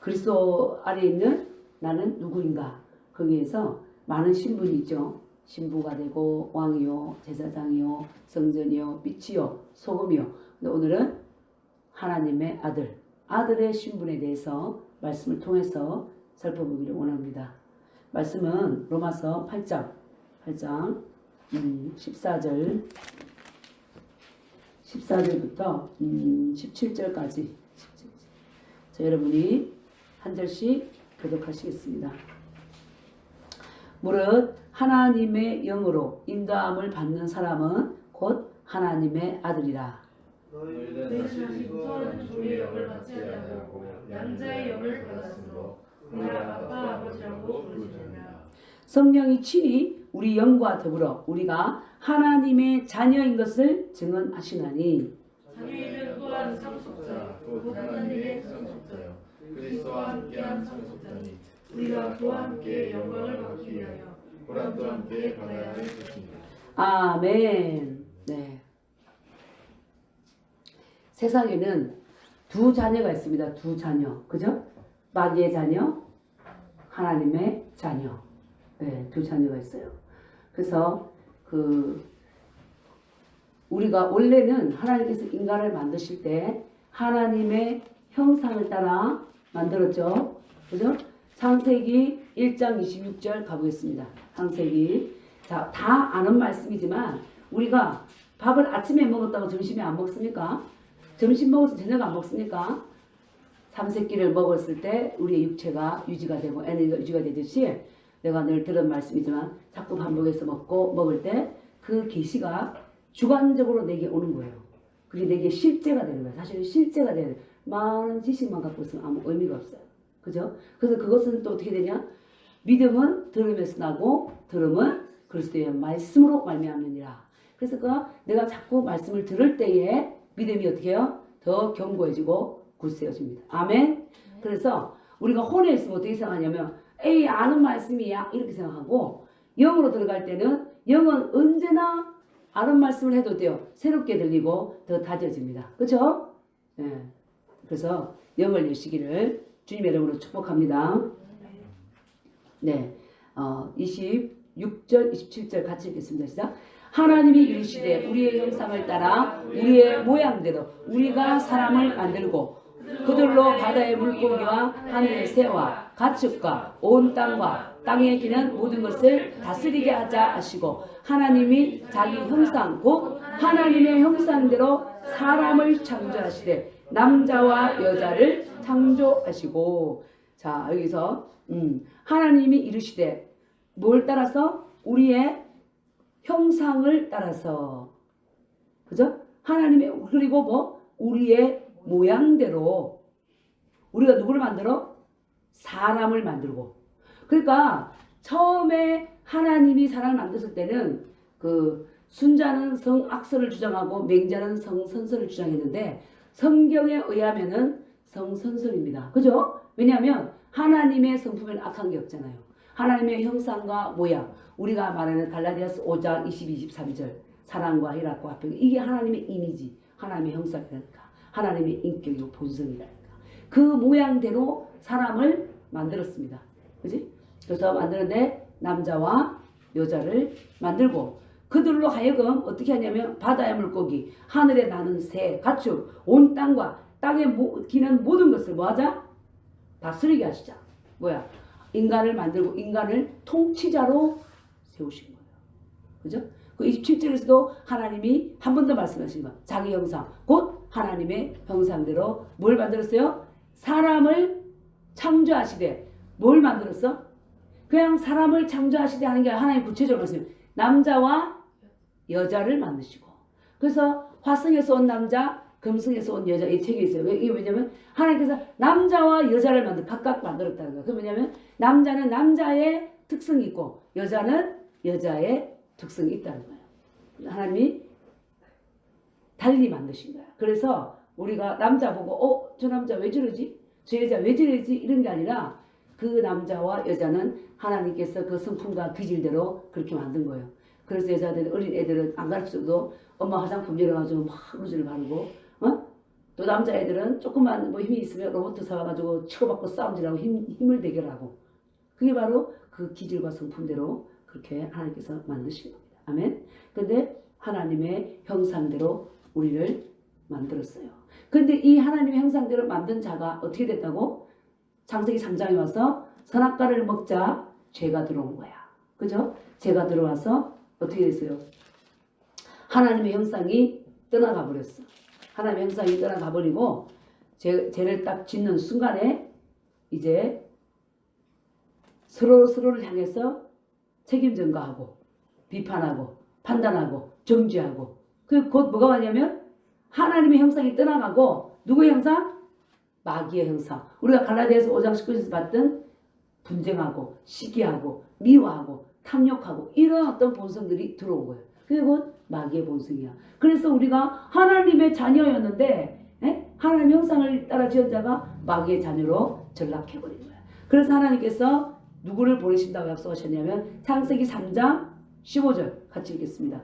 그리스도 아래 있는 나는 누구인가? 거기에서 많은 신분이 있죠. 신부가 되고 왕이요, 제사장이요, 성전이요, 빛이요, 소금이요. 근데 오늘은 하나님의 아들의 신분에 대해서 말씀을 통해서 살펴보기를 원합니다. 말씀은 로마서 8장 14절부터 17절까지 자, 여러분이 한 절씩 교독하시겠습니다. 무릇 하나님의 영으로 인도함을 받는 사람은 곧 하나님의 아들이라. 너희는 다시 무서운 종의 영을 받지 아니하고 양자의 영을 받았으므로 우리가 아빠 아버지라고 부르짖느니라. 성령이 친히 우리 영과 더불어 우리가 하나님의 자녀인 것을 증언하시나니 자녀이면 또한 상속자 곧 하나님의 상속자요 그리스도와 함께한 상속자니 우리가 그와 함께 영광을 받기 위하여 보람도 함께 받아야 할 것입니다. 아멘. 네. 세상에는 두 자녀가 있습니다. 두 자녀. 그죠? 마귀의 자녀, 하나님의 자녀. 네, 두 자녀가 있어요. 그래서 우리가 원래는 하나님께서 인간을 만드실 때 하나님의 형상을 따라 만들었죠. 그죠? 창세기 1장 26절 가보겠습니다. 창세기. 자, 다 아는 말씀이지만 우리가 밥을 아침에 먹었다고 점심에 안 먹습니까? 점심 먹어서 저녁 안 먹습니까? 삼세끼를 먹었을 때 우리의 육체가 유지가 되고 에너지가 유지가 되듯이 내가 늘 들은 말씀이지만 자꾸 반복해서 먹을 때 그 계시가 주관적으로 내게 오는 거예요. 그게 내게 실제가 되는 거예요. 사실은 실제가 되는 거예요. 많은 지식만 갖고 있으면 아무 의미가 없어요. 그죠? 그래서 그것은 또 어떻게 되냐? 믿음은 들음에서 나고 들음은 그리스도의 말씀으로 말미암느니라. 그래서 내가 자꾸 말씀을 들을 때에 믿음이 어떻게 해요? 더 견고해지고 굳세어집니다. 아멘? 그래서 우리가 혼에 있으면 어떻게 생각하냐면 에이 아는 말씀이야 이렇게 생각하고 영으로 들어갈 때는 영은 언제나 아는 말씀을 해도 돼요. 새롭게 들리고 더 다져집니다. 그렇죠? 네. 그래서 영을 여시기를 주님의 이름으로 축복합니다. 네, 26절, 27절 같이 읽겠습니다. 시작. 하나님이 이르시되 우리의 형상을 따라 우리의 모양대로 우리가 사람을 만들고 그들로 바다의 물고기와 하늘의 새와 가축과 온 땅과 땅에 기는 모든 것을 다스리게 하자 하시고 하나님이 자기 형상 곧 하나님의 형상대로 사람을 창조하시되 남자와 여자를 창조하시고 자 여기서 하나님이 이르시되 뭘 따라서 우리의 형상을 따라서 그죠? 하나님의 그리고 우리의 모양대로 우리가 누구를 만들어? 사람을 만들고 그러니까 처음에 하나님이 사람을 만드실 때는 순자는 성악설을 주장하고 맹자는 성선설을 주장했는데 성경에 의하면은 성선설입니다. 그죠? 왜냐하면 하나님의 성품에는 악한 게 없잖아요. 하나님의 형상과 모양 우리가 말하는 갈라디아서 5장 22, 23절 사랑과 희락과 화평 이게 하나님의 이미지 하나님의 형상이라니까 하나님의 인격이고 본성이라니까 그 모양대로 사람을 만들었습니다. 그지? 그래서 만드는데 남자와 여자를 만들고 그들로 하여금 어떻게 하냐면 바다의 물고기 하늘에 나는 새 가축 온 땅과 땅에 기는 모든 것을 뭐하자? 다스리게 하시자. 뭐야? 인간을 만들고 인간을 통치자로 세우신 거예요. 그죠? 그 27절에서도 하나님이 한 번 더 말씀하신 거. 자기 형상, 곧 하나님의 형상대로 뭘 만들었어요? 사람을 창조하시되 뭘 만들었어? 그냥 사람을 창조하시되 하는 게 하나님 구체적으로 말씀해요. 남자와 여자를 만드시고 그래서 화성에서 온 남자, 금성에서 온 여자 이 책에 있어요. 이게 왜냐면 하나님께서 남자와 여자를 각각 만들었다는 거예요. 그게 뭐냐면 남자는 남자의 특성이 있고 여자는 여자의 특성이 있다는 거예요. 하나님이 달리 만드신 거야. 그래서 우리가 남자 보고 저 남자 왜 저러지? 저 여자 왜 저러지? 이런 게 아니라 그 남자와 여자는 하나님께서 그 성품과 기질대로 그렇게 만든 거예요. 그래서 여자들 어린 애들은 안 가르쳐도 엄마 화장품 열어가지고 막 루즈를 바르고 또 남자애들은 조금만 뭐 힘이 있으면 로봇 사와가지고 치고받고 싸움질하고 힘을 대결하고 그게 바로 그 기질과 성품대로 그렇게 하나님께서 만드신 겁니다. 아멘. 근데 하나님의 형상대로 우리를 만들었어요. 근데 이 하나님의 형상대로 만든 자가 어떻게 됐다고? 창세기 3장에 와서 선악과를 먹자 죄가 들어온 거야. 그죠? 죄가 들어와서 어떻게 됐어요? 하나님의 형상이 떠나가 버렸어. 하나님의 형상이 떠나가 버리고 죄를 딱 짓는 순간에 이제 서로를 향해서 책임 전가하고 비판하고 판단하고 정죄하고 그 곧 뭐가 왔냐면 하나님의 형상이 떠나가고 누구의 형상? 마귀의 형상. 우리가 갈라디아서 5장 19절에서 봤던 분쟁하고 시기하고 미워하고 탐욕하고 이런 어떤 본성들이 들어온 거예요. 그게 곧 마귀의 본성이야. 그래서 우리가 하나님의 자녀였는데 하나님 형상을 따라 지은 자가 마귀의 자녀로 전락해버린 거야. 그래서 하나님께서 누구를 보내신다고 약속하셨냐면 창세기 3장 15절 같이 읽겠습니다.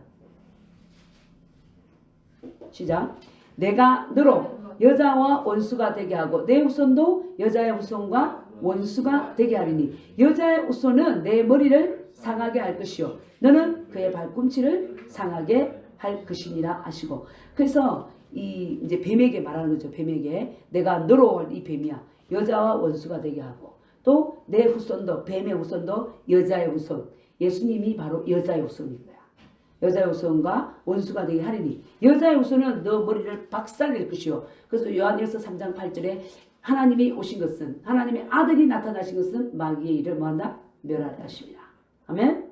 시작. 내가 너로 여자와 원수가 되게 하고 내 후손도 여자의 후손과 원수가 되게 하리니 여자의 후손은 내 머리를 상하게 할 것이요 너는 그의 발꿈치를 상하게 할 것이니라 하시고 그래서 이 이제 뱀에게 말하는 거죠. 뱀에게 내가 너로 이 뱀이야 여자와 원수가 되게 하고 또 내 후손도 뱀의 후손도 여자의 후손 예수님이 바로 여자의 후손인 거야. 여자의 후손과 원수가 되게 하리니 여자의 후손은 너 머리를 박살낼 것이요. 그래서 요한일서 3장 8절에 하나님이 오신 것은 하나님의 아들이 나타나신 것은 마귀의 일을 뭐한다? 멸하려 하십니다. 아멘.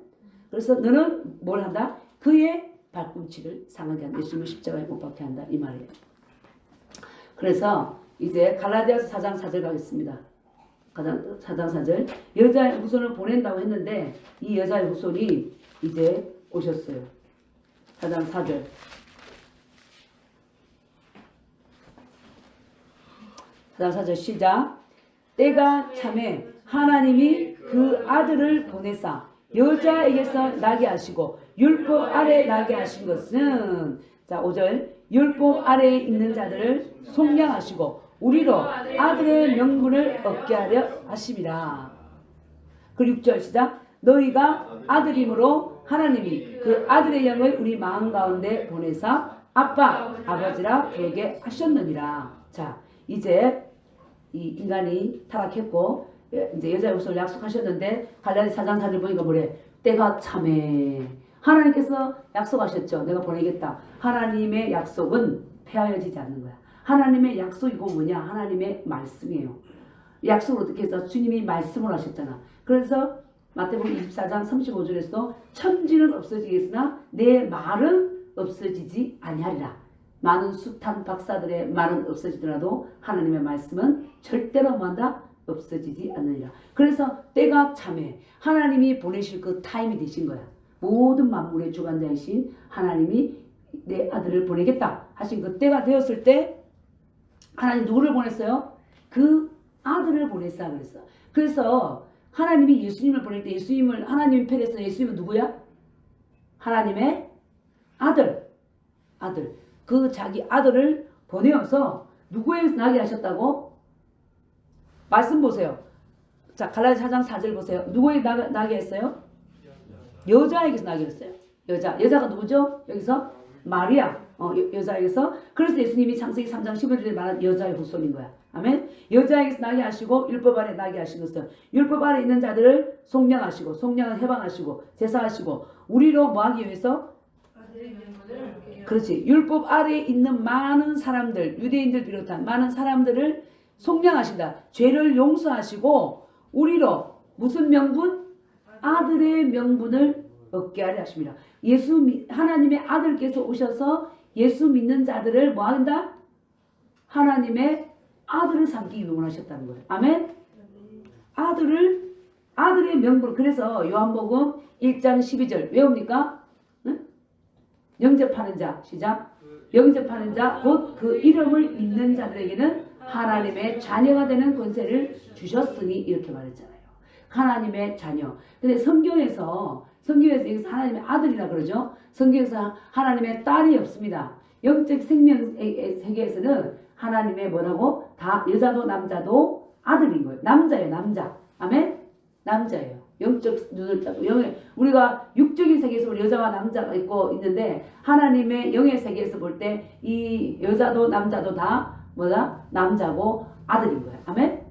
그래서 너는 뭘 한다? 그의 발꿈치를 상하게 한다. 예수님을 십자가에 못 박게 한다. 이 말이에요. 그래서 이제 갈라디아서 4장 4절 가겠습니다. 4장 4절 여자의 후손을 보낸다고 했는데 이 여자의 후손이 이제 오셨어요. 4장 4절 4장 4절 시작. 때가 참에 하나님이 그 아들을 보내사 여자에게서 나게 하시고 율법 아래 나게 하신 것은 자 5절 율법 아래에 있는 자들을 속량하시고 우리로 아들의 명분을 얻게 하려 하심이라. 그 6절 시작. 너희가 아들임으로 하나님이 그 아들의 영을 우리 마음 가운데 보내사 아빠 아버지라 부르게 하셨느니라. 자 이제 이 인간이 타락했고 이제 여자의 후손을 약속하셨는데 갈라디아 4장 4절 보니까 뭐래? 때가 참에 하나님께서 약속하셨죠. 내가 보내겠다. 하나님의 약속은 폐하여지지 않는 거야. 하나님의 약속이고 뭐냐? 하나님의 말씀이에요. 약속을 어떻게 해서 주님이 말씀을 하셨잖아. 그래서 마태복음 24장 35절에서도 천지는 없어지겠으나 내 말은 없어지지 아니하리라. 많은 숱한 박사들의 말은 없어지더라도 하나님의 말씀은 절대로 뭐한다? 없어지지 않느니라. 그래서 때가 참에 하나님이 보내실 그 타임이 되신 거야. 모든 만물의 주관자이신 하나님이 내 아들을 보내겠다 하신 그 때가 되었을 때 하나님 누구를 보냈어요? 그 아들을 보냈어 그랬어. 그래서 하나님이 예수님을 보낼 때 예수님을 하나님이 패래서 예수님은 누구야? 하나님의 아들. 그 자기 아들을 보내어서 누구에게서 나게 하셨다고? 말씀 보세요. 자 갈라디아 4장 4절 보세요. 누구에게 나게 했어요? 여자에게서 나게 했어요. 여자가 누구죠? 여기서 마리아. 여자에게서. 그래서 예수님이 창세기 3장 15절에 말한 여자의 후손인 거야. 아멘. 여자에게서 나게 하시고 율법 아래 나게 하신 것은 율법 아래 있는 자들을 속량하시고 속량을 해방하시고 제사하시고 우리로 뭐하기 위해서? 그렇지. 율법 아래에 있는 많은 사람들 유대인들 비롯한 많은 사람들을 속량하신다. 죄를 용서하시고 우리로 무슨 명분? 아들의 명분을 얻게 하려 하십니다. 하나님의 아들께서 오셔서 예수 믿는 자들을 뭐 한다? 하나님의 아들을 삼기 원하셨다는 거예요. 아멘? 아들의 명분. 그래서 요한복음 1장 12절 외웁니까? 응? 영접하는 자. 시작. 영접하는 자 곧 그 이름을 믿는 자들에게는 하나님의 자녀가 되는 권세를 주셨으니 이렇게 말했잖아요. 하나님의 자녀. 근데 성경에서 여기서 하나님의 아들이라 그러죠. 성경에서 하나님의 딸이 없습니다. 영적 생명 세계에서는 하나님의 뭐라고? 다 여자도 남자도 아들인 거예요. 남자예요, 남자. 아멘? 남자예요. 영적 눈을 따고 우리가 육적인 세계에서 우리 여자와 남자가 있고 있는데 하나님의 영의 세계에서 볼 때 이 여자도 남자도 다 뭐다? 남자고 아들인 거예요. 아멘?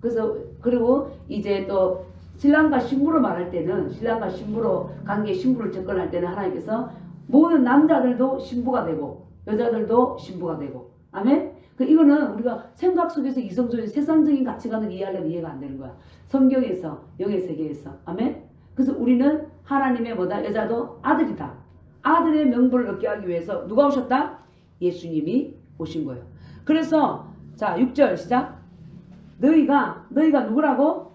그래서 그리고 이제 또 신랑과 신부로 말할 때는 신랑과 신부로 관계 신부를 접근할 때는 하나님께서 모든 남자들도 신부가 되고 여자들도 신부가 되고 아멘? 이거는 우리가 생각 속에서 이성적인 세상적인 가치관을 이해하려면 이해가 안 되는 거야. 성경에서 영의 세계에서 아멘. 그래서 우리는 하나님의 뭐다? 여자도 아들이다. 아들의 명분을 얻게 하기 위해서 누가 오셨다? 예수님이 오신 거예요. 그래서 자 6절 시작. 너희가 누구라고?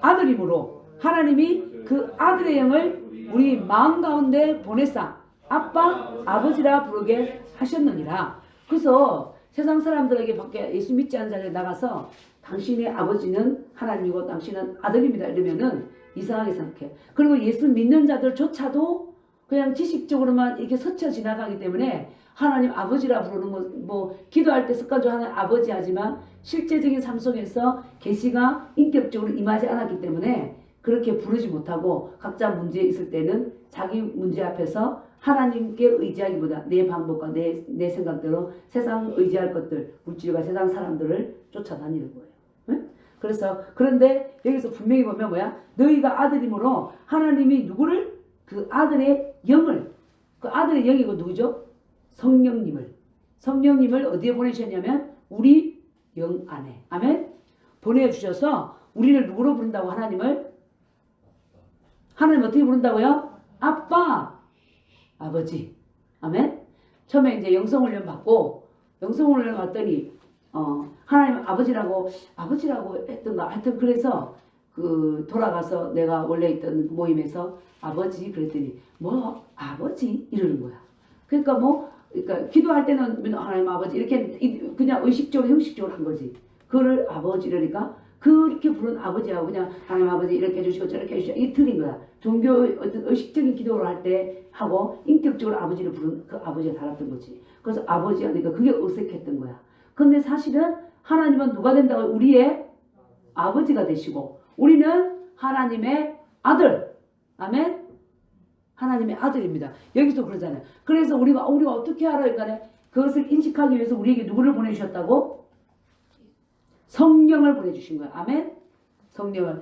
아들이므로 하나님이 그 아들의 영을 우리 마음 가운데 보내사 아빠 아버지라 부르게 하셨느니라. 그래서 세상 사람들에게 밖에 예수 믿지 않는 자들에 나가서 당신의 아버지는 하나님이고 당신은 아들입니다 이러면은 이상하게 생각해. 그리고 예수 믿는 자들조차도 그냥 지식적으로만 이렇게 스쳐 지나가기 때문에 하나님 아버지라 부르는 거 뭐 기도할 때 습관적으로 하나님 아버지 하지만 실제적인 삶 속에서 계시가 인격적으로 임하지 않았기 때문에 그렇게 부르지 못하고 각자 문제 있을 때는 자기 문제 앞에서 하나님께 의지하기보다 내 방법과 내 생각대로 세상 의지할 것들, 물질과 세상 사람들을 쫓아다니는 거예요. 응? 그래서 그런데 여기서 분명히 보면 뭐야? 너희가 아들이므로 하나님이 누구를? 그 아들의 영을, 그 아들의 영이고 누구죠? 성령님을 어디에 보내셨냐면 우리 영 안에. 아멘? 보내주셔서 우리를 누구로 부른다고 하나님을? 하나님 어떻게 부른다고요? 아빠, 아버지. 아멘? 처음에 이제 영성훈련 받고 영성훈련 왔더니 하나님 아버지라고 했던가 하여튼 그래서 그 돌아가서 내가 원래 있던 모임에서 아버지 그랬더니 뭐 아버지 이러는 거야. 그러니까 기도할 때는 하나님 아버지 이렇게 그냥 의식적으로 형식적으로 한 거지. 그를 아버지 이러니까 그렇게 부른 아버지하고 그냥 하나님 아버지 이렇게 해주시고 저렇게 해주시고 이게 틀린 거야. 종교 어떤 의식적인 기도를 할 때 하고 인격적으로 아버지를 부른 그 아버지가 달랐던 거지. 그래서 아버지 하니까 그게 어색했던 거야. 근데 사실은 하나님은 누가 된다고? 우리의 아버지가 되시고 우리는 하나님의 아들. 아멘? 하나님의 아들입니다. 여기서 그러잖아요. 그래서 우리가 어떻게 알아요? 그러니까 그것을 인식하기 위해서 우리에게 누구를 보내주셨다고? 성령을 보내주신 거예요. 아멘? 성령을.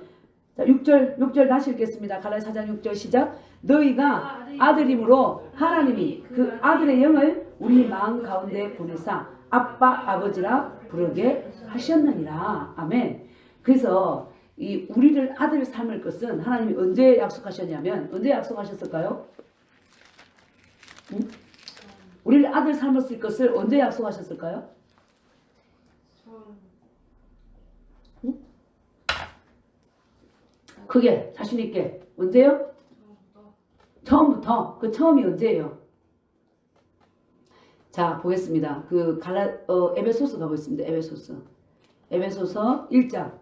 자, 6절 다시 읽겠습니다. 갈라디아 4장 6절 시작. 너희가 아들이므로 하나님이 그 아들의 영을 우리 마음 가운데 보내사 아빠 아버지라 부르게 하셨느니라. 아멘. 그래서 이 우리를 아들 삼을 것은 하나님이 언제 약속하셨냐면 언제 약속하셨을까요? 응? 우리를 아들 삼았을 것을 언제 약속하셨을까요? 응? 크게 자신 있게 언제요? 처음부터. 그 처음이 언제예요? 자 보겠습니다. 그 에베소서 가보겠습니다. 에베소서 1장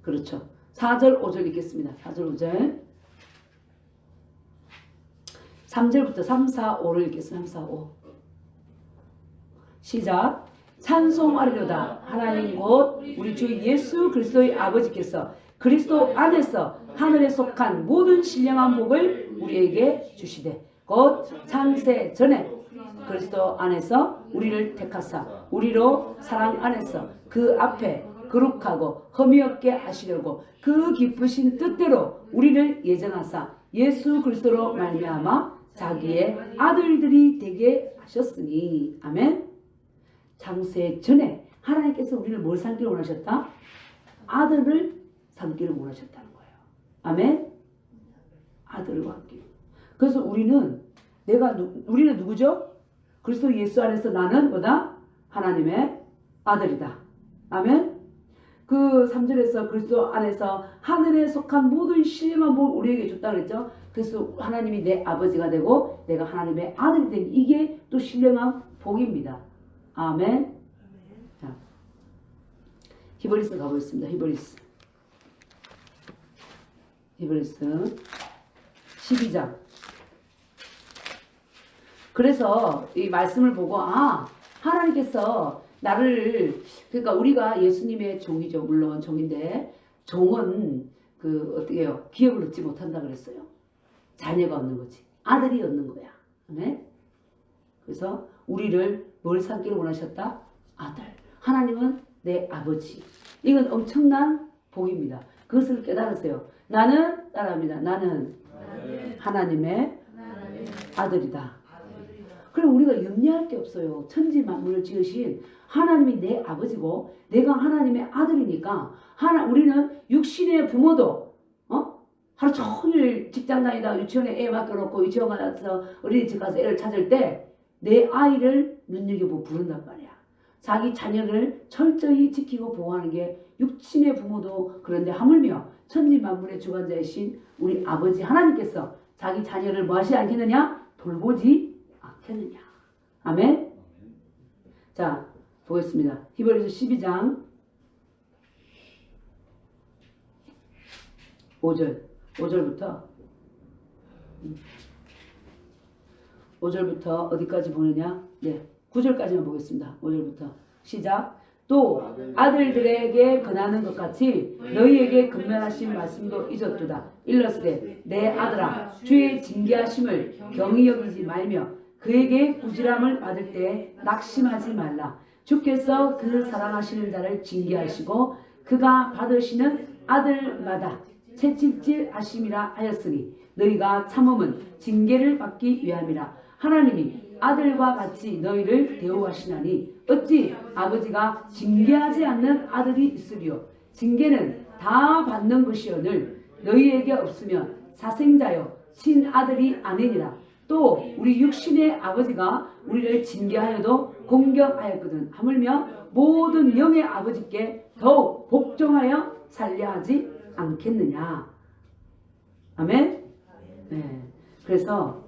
그렇죠. 4절 5절 읽겠습니다. 4절 5절 3절부터 3, 4, 5를 읽겠습니다. 3, 4, 5 시작. 찬송하리로다 하나님 곧 우리 주 예수 그리스도의 아버지께서 그리스도 안에서 하늘에 속한 모든 신령한 복을 우리에게 주시되 곧 창세 전에 그리스도 안에서 우리를 택하사 우리로 사랑 안에서 그 앞에 거룩하고 흠이 없게 하시려고 그 기쁘신 뜻대로 우리를 예정하사 예수 그리스도로 말미암아 자기의 아들들이 되게 하셨으니. 아멘. 창세 전에 하나님께서 우리를 뭘 삼기를 원하셨다? 아들을 삼기를 원하셨다는 거예요. 아멘. 아들과 함께. 그래서 우리는 누구죠? 그리스도 예수 안에서 나는 뭐다? 하나님의 아들이다. 아멘. 그 3절에서 그리스도 안에서 하늘에 속한 모든 신령한 복을 우리에게 줬다 그랬죠. 그래서 하나님이 내 아버지가 되고 내가 하나님의 아들이 된 이게 또 신령한 복입니다. 아멘. 자, 히브리서 가보겠습니다. 히브리서 12장 그래서 이 말씀을 보고 하나님께서 나를 그러니까 우리가 예수님의 종이죠. 물론 종인데 종은 그 어떻게 해요? 기업을 얻지 못한다 그랬어요. 자녀가 얻는 거지. 아들이 얻는 거야. 네? 그래서 우리를 뭘 삼기를 원하셨다? 아들. 하나님은 내 아버지. 이건 엄청난 복입니다. 그것을 깨달았어요. 나는 따라합니다. 나는 하나님의 아들이다. 그럼 우리가 염려할 게 없어요. 천지 만물을 지으신 하나님이 내 아버지고 내가 하나님의 아들이니까 우리는 육신의 부모도 하루 종일 직장 다니다 유치원에 애 맡겨놓고 유치원 가서 어린이집 가서 애를 찾을 때 내 아이를 눈여겨보고 부른단 말이야. 자기 자녀를 철저히 지키고 보호하는 게 육신의 부모도 그런데 하물며 천지 만물의 주관자이신 우리 아버지 하나님께서 자기 자녀를 뭐 하시지 않겠느냐? 돌보지 않겠느냐. 아멘. 자, 보겠습니다. 히브리서 12장 5절부터 어디까지 보느냐? 네, 9절까지만 보겠습니다. 5절부터 시작. 또 아들들에게 권하는 것 같이 너희에게 근면하신 말씀도 잊었도다. 일러스되 내 아들아 주의 징계하심을 경히 여기지 말며 그에게 꾸지람을 받을 때 낙심하지 말라. 주께서 그를 사랑하시는 자를 징계하시고 그가 받으시는 아들마다 채찍질 하심이라 하였으니 너희가 참음은 징계를 받기 위함이라. 하나님이 아들과 같이 너희를 대우하시나니 어찌 아버지가 징계하지 않는 아들이 있으리요. 징계는 다 받는 것이오늘 너희에게 없으면 사생자여 친아들이 아니니라. 또 우리 육신의 아버지가 우리를 징계하여도 공경하였거든. 하물며 모든 영의 아버지께 더욱 복종하여 살려하지 않겠느냐. 아멘. 네. 그래서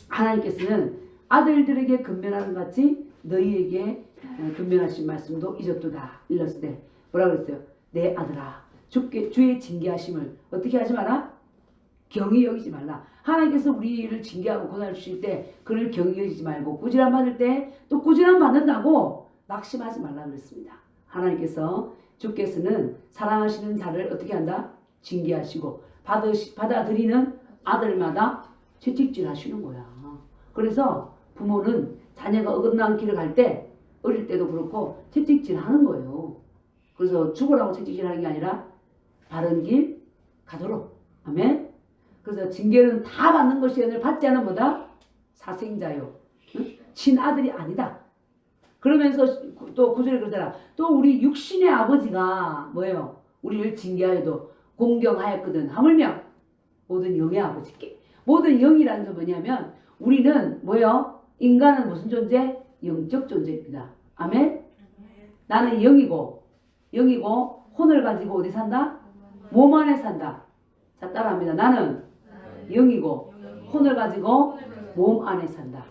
하나님께서는 아들들에게 근면하는 같이 너희에게 근면하신 말씀도 잊었도다. 일렀을 뭐라 그랬어요? 내 아들아 주의 징계하심을 어떻게 하지 마라? 경히 여기지 말라. 하나님께서 우리를 징계하고 고난을 주실 때 그를 경히 여기지 말고 꾸지람 받을 때 또 꾸지람 받는다고 낙심하지 말라 그랬습니다. 하나님께서 주께서는 사랑하시는 자를 어떻게 한다? 징계하시고 받아들이는 아들마다 채찍질 하시는 거야. 그래서 부모는 자녀가 어긋난 길을 갈 때 어릴 때도 그렇고 채찍질 하는 거예요. 그래서 죽으라고 채찍질 하는 게 아니라 바른 길 가도록. 아멘. 그래서 징계는 다 받는 것이 아니라 받지 않은 뭐다? 사생자요. 응? 친아들이 아니다. 그러면서 또 구절에 그러잖아. 또 우리 육신의 아버지가 뭐예요? 우리를 징계하여도 공경하였거든. 하물며 모든 영의 아버지께. 모든 영이라는 건 뭐냐면 우리는 뭐예요? 인간은 무슨 존재? 영적 존재입니다. 아멘? 나는 영이고 혼을 가지고 어디 산다? 몸 안에 산다. 자, 따라합니다. 나는 영이고 혼을 가지고 몸 안에 산다.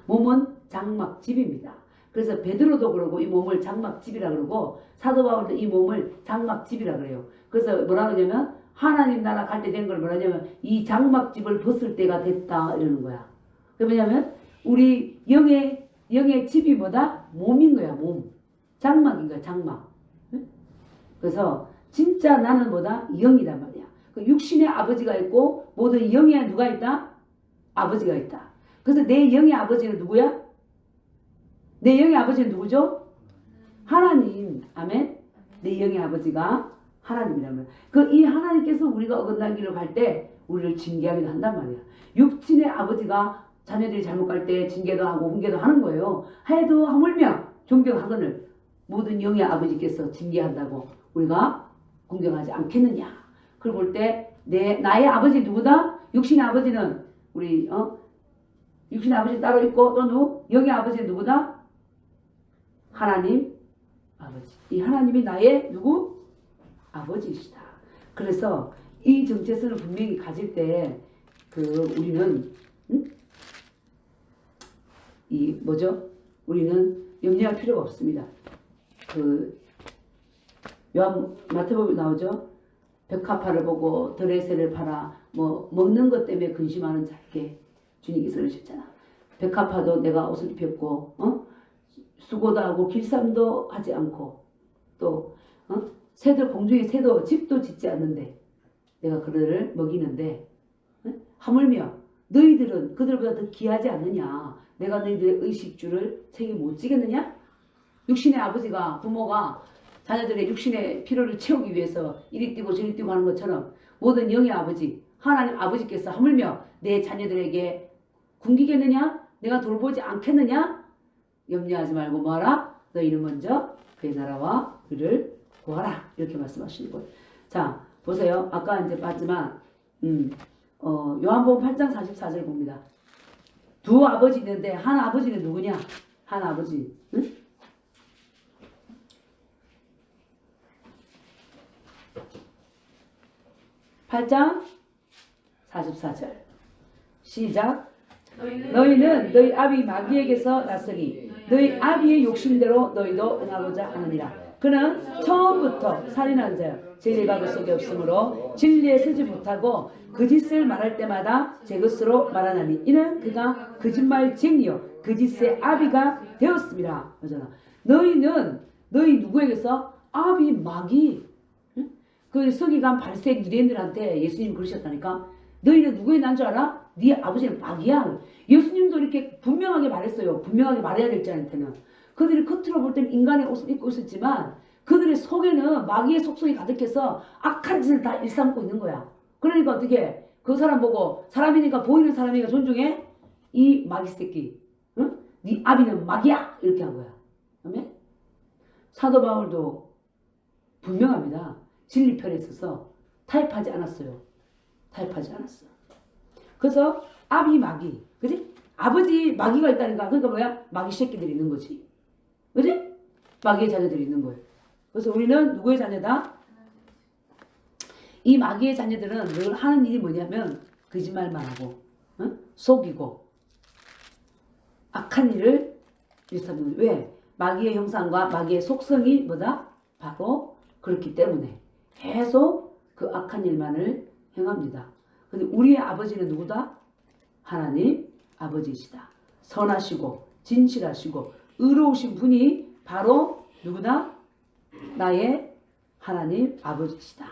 몸은 장막집입니다. 그래서 베드로도 그러고 이 몸을 장막집이라 그러고 사도 바울도 이 몸을 장막집이라 그래요. 그래서 뭐라 그러냐면 하나님 나라 갈 때 된 걸 뭐라냐면 이 장막집을 벗을 때가 됐다 이러는 거야. 그 뭐냐면 우리 영의 집이 뭐다? 몸인 거야. 몸. 장막인 거야. 장막. 그래서 진짜 나는 뭐다? 영이란 말이야. 그 육신의 아버지가 있고 모든 영에 누가 있다? 아버지가 있다. 그래서 내 영의 아버지는 누구야? 내 영의 아버지는 누구죠? 하나님. 아멘. 내 영의 아버지가 하나님이란 말이야. 이 하나님께서 우리가 어긋난 길을 갈 때 우리를 징계하기도 한단 말이야. 육신의 아버지가 자녀들이 잘못 갈 때 징계도 하고 훈계도 하는 거예요. 해도 하물며 존경하거늘 모든 영의 아버지께서 징계한다고 우리가 공경하지 않겠느냐. 그걸 볼 때 나의 아버지 누구다? 육신의 아버지는 우리 육신의 아버지 따로 있고 또 영의 아버지는 누구다? 하나님 아버지. 이 하나님이 나의 누구? 아버지이시다. 그래서 이 정체성을 분명히 가질 때 우리는 우리는 염려할 필요가 없습니다. 마태복음에 나오죠. 백합화를 보고 드레세를 팔아 먹는 것 때문에 근심하는 자에게 주님께서 그러셨잖아. 백합화도 내가 옷을 입혔고 수고도 하고 길쌈도 하지 않고 또 새들 공중의 새도 집도 짓지 않는데 내가 그들을 먹이는데 하물며 너희들은 그들보다 더 귀하지 않느냐? 내가 너희들의 의식주를 책임 못 지겠느냐? 육신의 아버지가 부모가 자녀들의 육신의 필요를 채우기 위해서 이리 뛰고 저리 뛰고 하는 것처럼 모든 영의 아버지 하나님 아버지께서 하물며 내 자녀들에게 굶기겠느냐? 내가 돌보지 않겠느냐? 염려하지 말고 뭐하라? 너희는 먼저 그의 나라와 그를 구하라. 이렇게 말씀하시는 거예요. 자, 보세요. 아까 이제 봤지만 요한복음 8장 44절 봅니다. 두 아버지 있는데 한 아버지는 누구냐? 한 아버지. 응? (8장 44절) 시작. 너희는 너희 아비 마귀에게서 났으니 너희 아비의 욕심대로 너희도 응하고자 하느니라. 그는 처음부터 살인한 자여 진리가 그 속에 없으므로 진리에 서지 못하고 거짓을 말할 때마다 제 것으로 말하나니 이는 그가 거짓말쟁이요 거짓의 아비가 되었습니다. 그러잖아. 너희 누구에게서? 아비 마귀. 응? 그 서기관 바리새인 유대인들한테 예수님 그러셨다니까. 너희는 누구의 난 줄 알아? 네 아버지는 마귀야. 예수님도 이렇게 분명하게 말했어요. 분명하게 말해야 될 자한테는. 그들이 겉으로 볼 때는 인간의 옷을 입고 있었지만 그들의 속에는 마귀의 속성이 가득해서 악한 짓을 다 일삼고 있는 거야. 그러니까 어떻게 그 사람 보고 사람이니까 보이는 사람이니까 존중해? 이 마귀 새끼. 응? 네 아비는 마귀야. 이렇게 한 거야. 아멘? 사도 바울도 분명합니다. 진리편에 있어서 타협하지 않았어요. 타협하지 않았어. 그래서 아비 마귀. 그지? 아버지 마귀가 있다니까. 그러니까 뭐야? 마귀 새끼들이 있는 거지. 그지? 마귀의 자녀들이 있는 거예요. 그래서 우리는 누구의 자녀다? 이 마귀의 자녀들은 늘 하는 일이 뭐냐면 거짓말만 하고 속이고 악한 일을 일삼는 거예요. 왜? 마귀의 형상과 마귀의 속성이 뭐다? 바로 그렇기 때문에 계속 그 악한 일만을 행합니다. 근데 우리의 아버지는 누구다? 하나님 아버지이시다. 선하시고 진실하시고 의로우신 분이 바로 누구다? 나의 하나님 아버지시다.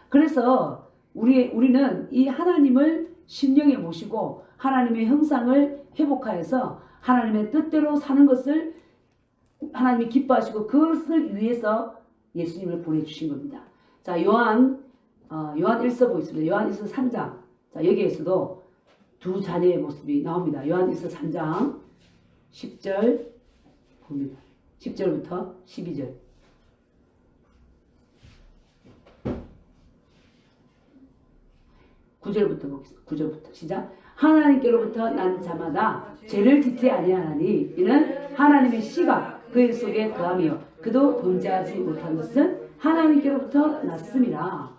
그래서 우리는 이 하나님을 심령에 모시고 하나님의 형상을 회복하여서 하나님의 뜻대로 사는 것을 하나님이 기뻐하시고 그것을 위해서 예수님을 보내주신 겁니다. 자, 요한 1서 보겠습니다. 요한 1서 3장. 자, 여기에서도 두 자녀의 모습이 나옵니다. 요한 1서 3장 10절 봅니다. 10절부터 12절. 9절부터 보겠습니다. 9절부터 시작. 하나님께로부터 난 자마다 죄를 짓지 아니하나니 이는 하나님의 씨가 그의 속에 거하며 그도 범죄하지 못한 것은 하나님께로부터 났음이라.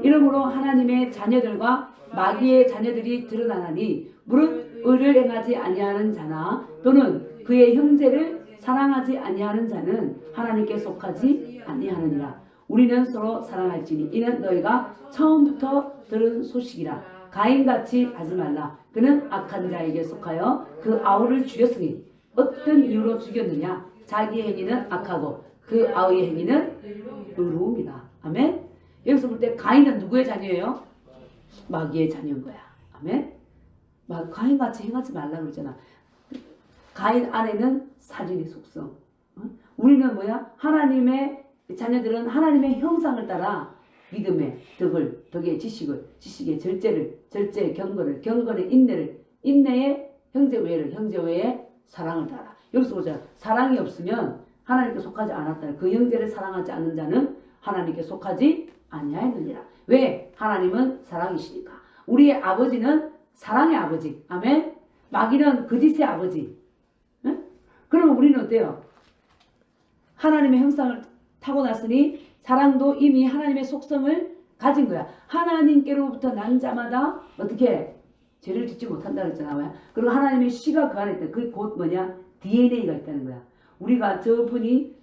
이러므로 하나님의 자녀들과 마귀의 자녀들이 드러나나니 무릇 의를 행하지 아니하는 자나 또는 그의 형제를 사랑하지 아니하는 자는 하나님께 속하지 아니하느니라. 우리는 서로 사랑할지니 이는 너희가 처음부터 들은 소식이라. 가인같이 하지 말라. 그는 악한 자에게 속하여 그 아우를 죽였으니 어떤 이유로 죽였느냐? 자기 행위는 악하고 그 아우의 행위는 의로움이라. 아멘. 여기서 볼 때 가인은 누구의 자녀예요? 마귀의 자녀인 거야. 아멘. 가인같이 행하지 말라 그러잖아. 가인 안에는 살인의 속성. 우리는 뭐야? 하나님의 자녀들은 하나님의 형상을 따라 믿음의 덕을, 덕의 지식의 절제의 경건의 인내의 형제 외에 사랑을 따라. 여기서 보자. 사랑이 없으면 하나님께 속하지 않았다. 그 형제를 사랑하지 않는 자는 하나님께 속하지 아니하였느니라. 왜? 하나님은 사랑이시니까. 우리의 아버지는 사랑의 아버지. 아멘. 마귀는 거짓의 아버지. 응? 그러면 우리는 어때요? 하나님의 형상을 타고났으니 사랑도 이미 하나님의 속성을 가진 거야. 하나님께로부터 난 자마다 어떻게 죄를 짓지 못한다 그랬잖아요. 그리고 하나님의 씨가 그 안에 있다. 그게 곧 뭐냐? DNA가 있다는 거야. 우리가 저분이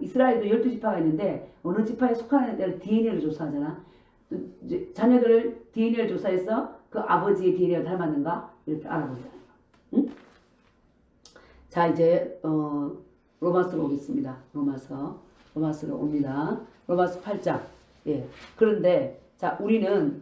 이스라엘도 12지파가 있는데 어느 지파에 속하는 데를 DNA를 조사하잖아. 자녀들을 DNA를 조사해서 그 아버지의 DNA가 닮았는가 이렇게 알아본다. 응? 자, 이제 로마서로 오겠습니다. 로마서로 옵니다. 로마서 8장. 예. 그런데 자, 우리는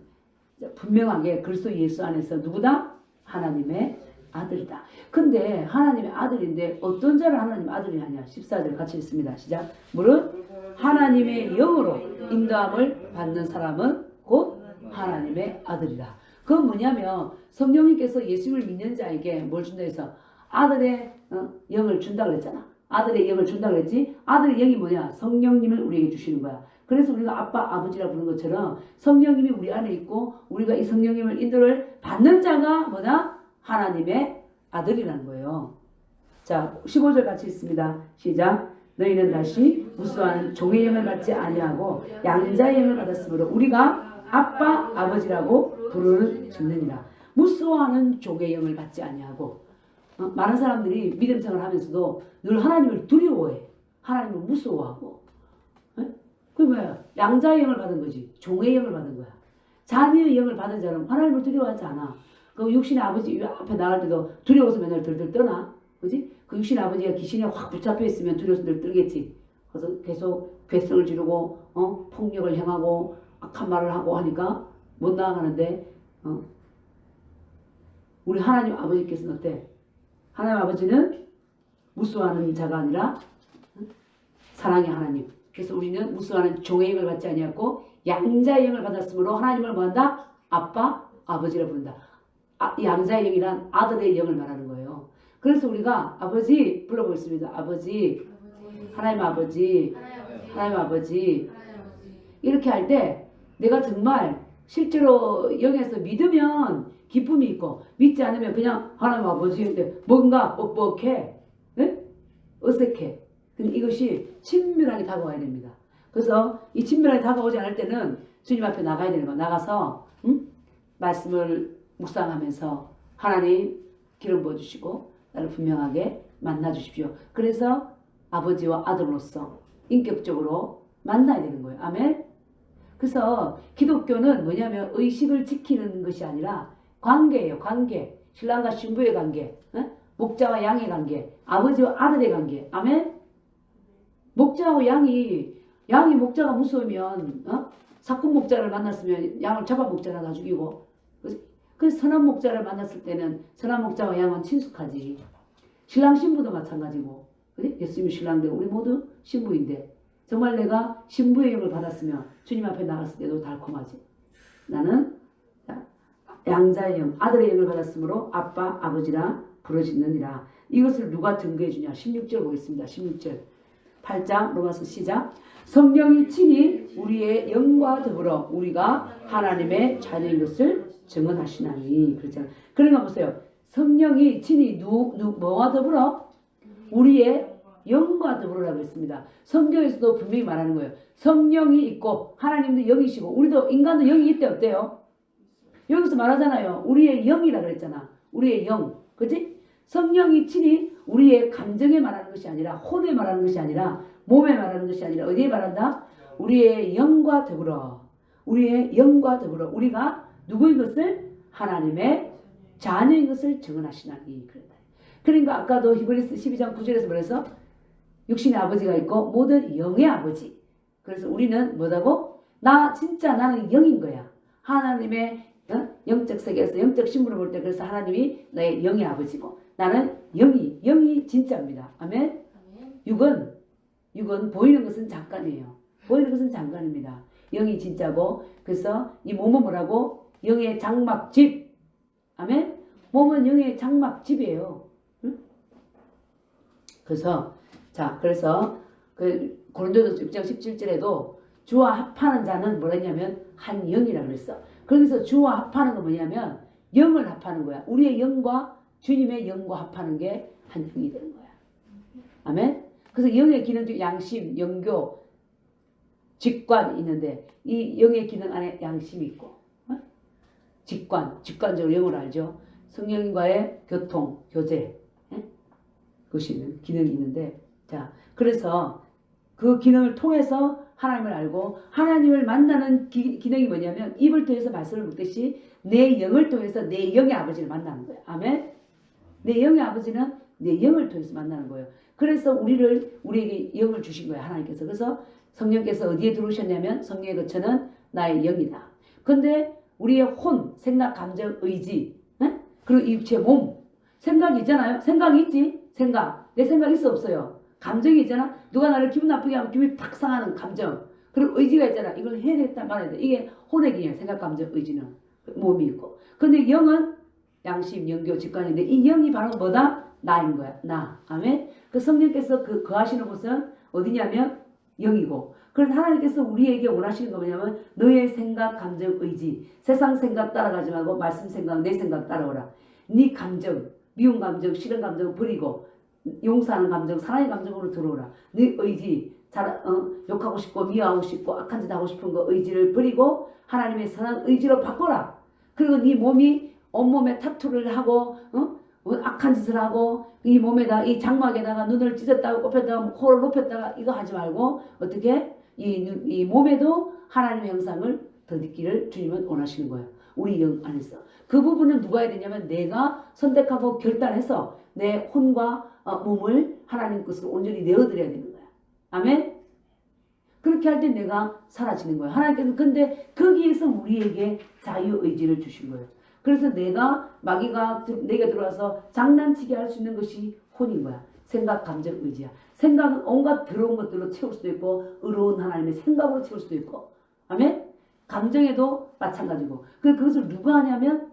분명하게 그리스도 예수 안에서 누구다? 하나님의 아들이다. 근데 하나님의 아들인데 어떤 자를 하나님의 아들이 하냐? 14절 같이 읽습니다. 시작. 물은 하나님의 영으로 인도함을 받는 사람은 곧 하나님의 아들이라. 그건 뭐냐면 성령님께서 예수를 믿는 자에게 뭘 준다 해서 아들의 영을 준다 그랬잖아. 아들의 영을 준다 그랬지. 아들의 영이 뭐냐? 성령님을 우리에게 주시는 거야. 그래서 우리가 아빠, 아버지라 부르는 것처럼 성령님이 우리 안에 있고 우리가 이 성령님을 인도를 받는 자가 뭐냐? 하나님의 아들이라는 거예요. 자, 15절 같이 읽습니다. 시작. 너희는 다시 무수한 종의 영을 받지 아니하고 양자의 영을 받았으므로 우리가 아빠, 아버지라고 부르는 짓느니라. 무수하는 종의 영을 받지 아니하고 많은 사람들이 믿음 생활을 하면서도 늘 하나님을 두려워해. 하나님을 무서워하고. 그게 뭐야? 양자의 영을 받은 거지. 종의 영을 받은 거야. 자녀의 영을 받은 자는 하나님을 두려워하지 않아. 그 육신의 아버지 앞에 나갈 때도 두려워서 맨날 들들 떠나. 그지? 그 육신의 아버지가 귀신에 확 붙잡혀 있으면 두려워서 늘 떨겠지. 그래서 계속 괴성을 지르고 폭력을 행하고 악한 말을 하고 하니까 못 나아가는데 우리 하나님 아버지께서는 어때? 하나님 아버지는 무수하는 자가 아니라 사랑의 하나님. 그래서 우리는 무수하는 종의 영을 받지 아니하고 양자의 영을 받았으므로 하나님을 뭐한다? 아빠, 아버지라 부른다. 양자의 영이란 아들의 영을 말하는 거예요. 그래서 우리가 아버지 불러보겠습니다. 아버지, 하나님 아버지, 하나님 아버지. 이렇게 할 때 내가 정말 실제로 영에서 믿으면 기쁨이 있고 믿지 않으면 그냥 하나님 아버지인데 뭔가 뻑뻑해, 네? 어색해. 근데 이것이 친밀하게 다가와야 됩니다. 그래서 이 친밀하게 다가오지 않을 때는 주님 앞에 나가야 되는 거야. 나가서 말씀을 묵상하면서 하나님 기름 부어주시고 나를 분명하게 만나주십시오. 그래서 아버지와 아들로서 인격적으로 만나야 되는 거예요. 아멘. 그래서 기독교는 뭐냐면 의식을 지키는 것이 아니라 관계예요. 관계. 신랑과 신부의 관계, 목자와 양의 관계, 아버지와 아들의 관계. 아멘. 목자하고 양이 목자가 무서우면 사꾼 목자를 만났으면 양을 잡아먹잖아. 다 죽이고. 그 선한 목자를 만났을 때는 선한 목자와 양은 친숙하지. 신랑 신부도 마찬가지고. 그래? 예수님이 신랑인데 우리 모두 신부인데 정말 내가 신부의 영을 받았으면 주님 앞에 나갔을 때도 달콤하지. 나는 양자의 영, 아들의 영을 받았으므로 아빠, 아버지라 부르짖느니라. 이것을 누가 증거해 주냐? 16절 보겠습니다. 16절. 8장 로마서 시작. 성령이 친히 우리의 영과 더불어 우리가 하나님의 자녀인 것을 증언하시나니. 그렇잖아요. 그러니까 보세요. 성령이 친히 뭐와 더불어? 우리의 영과 더불어라고 했습니다. 성경에서도 분명히 말하는 거예요. 성령이 있고 하나님도 영이시고 우리도 인간도 영이 있대. 어때요? 여기서 말하잖아요. 우리의 영이라 그랬잖아. 우리의 영. 그치? 성령이 친히 우리의 감정에 말하는 것이 아니라 혼에 말하는 것이 아니라 몸에 말하는 것이 아니라 어디에 말한다? 우리의 영과 더불어. 우리의 영과 더불어 우리가 누구인 것을? 하나님의 자녀인 것을 증언하시나니. 그랬다. 그러니까 아까도 히브리서 12장 9절에서 말해서 육신의 아버지가 있고 모든 영의 아버지. 그래서 우리는 뭐라고? 진짜 나는 영인 거야. 하나님의 영적 세계에서 영적 신분을 볼 때 그래서 하나님이 나의 영의 아버지고 나는 영이 진짜입니다. 아멘. 육은 보이는 것은 잠깐이에요. 보이는 것은 잠깐입니다. 영이 진짜고 그래서 이 몸은 뭐라고? 영의 장막집. 아멘. 몸은 영의 장막집이에요. 응? 그래서 그 고린도전서 6장 17절에도 주와 합하는 자는 뭐랬냐면 한 영이라고 그랬어. 거기서 주와 합하는 건 뭐냐면 영을 합하는 거야. 우리의 영과 주님의 영과 합하는 게 한 영이 되는 거야. 아멘. 그래서 영의 기능 중 양심, 영교, 직관이 있는데 이 영의 기능 안에 양심이 있고 직관적으로 영을 알죠. 성령과의 교통, 교제 그것이 있는 기능이 있는데 자 그래서 그 기능을 통해서 하나님을 알고 하나님을 만나는 기능이 뭐냐면 입을 통해서 말씀을 묻듯이 내 영을 통해서 내 영의 아버지를 만나는 거야. 아멘. 내 영의 아버지는 내 영을 통해서 만나는 거예요. 그래서 우리에게 영을 주신 거예요. 하나님께서. 그래서 성령께서 어디에 들어오셨냐면 성령의 거처는 나의 영이다. 근데 우리의 혼, 생각, 감정, 의지, 에? 그리고 이 육체, 몸, 생각이 있잖아요. 생각이 있지. 생각. 내 생각 있어 없어요. 감정이 있잖아. 누가 나를 기분 나쁘게 하면 기분이 팍 상하는 감정. 그리고 의지가 있잖아. 이걸 해야 되겠다 말아야 돼. 이게 혼의 기능. 생각, 감정, 의지는 몸이 있고. 근데 영은 양심, 영교, 직관인데 이 영이 바로 뭐다? 나인 거야. 나. 아멘. 그 성령께서 거하시는 곳은 어디냐면 영이고. 그래서 하나님께서 우리에게 원하시는 거 뭐냐면 너의 생각, 감정, 의지. 세상 생각 따라가지 말고 말씀 생각, 내 생각 따라오라. 네 감정, 미운 감정, 싫은 감정 버리고 용서하는 감정, 사랑의 감정으로 들어오라. 네 의지, 욕하고 싶고 미워하고 싶고 악한 짓 하고 싶은 거 의지를 버리고 하나님의 선한 의지로 바꿔라. 그리고 네 몸이 온몸에 타투를 하고 악한 짓을 하고 이 몸에다 이 장막에다가 눈을 찢었다가 꼽혔다가 코를 높였다가 이거 하지 말고 어떻게 이 몸에도 하나님의 형상을 덧입기를 주님은 원하시는 거예요. 우리 영 안에서. 그 부분은 누가 해야 되냐면 내가 선택하고 결단해서 내 혼과 몸을 하나님 것으로 온전히 내어드려야 되는 거야. 아멘? 그렇게 할 때 내가 사라지는 거예요. 하나님께서 근데 거기에서 우리에게 자유의지를 주신 거예요. 그래서 마귀가 내게 들어와서 장난치게 할 수 있는 것이 혼인 거야. 생각, 감정, 의지야. 생각은 온갖 더러운 것들로 채울 수도 있고 의로운 하나님의 생각으로 채울 수도 있고 아멘? 감정에도 마찬가지고 그것을 누가 하냐면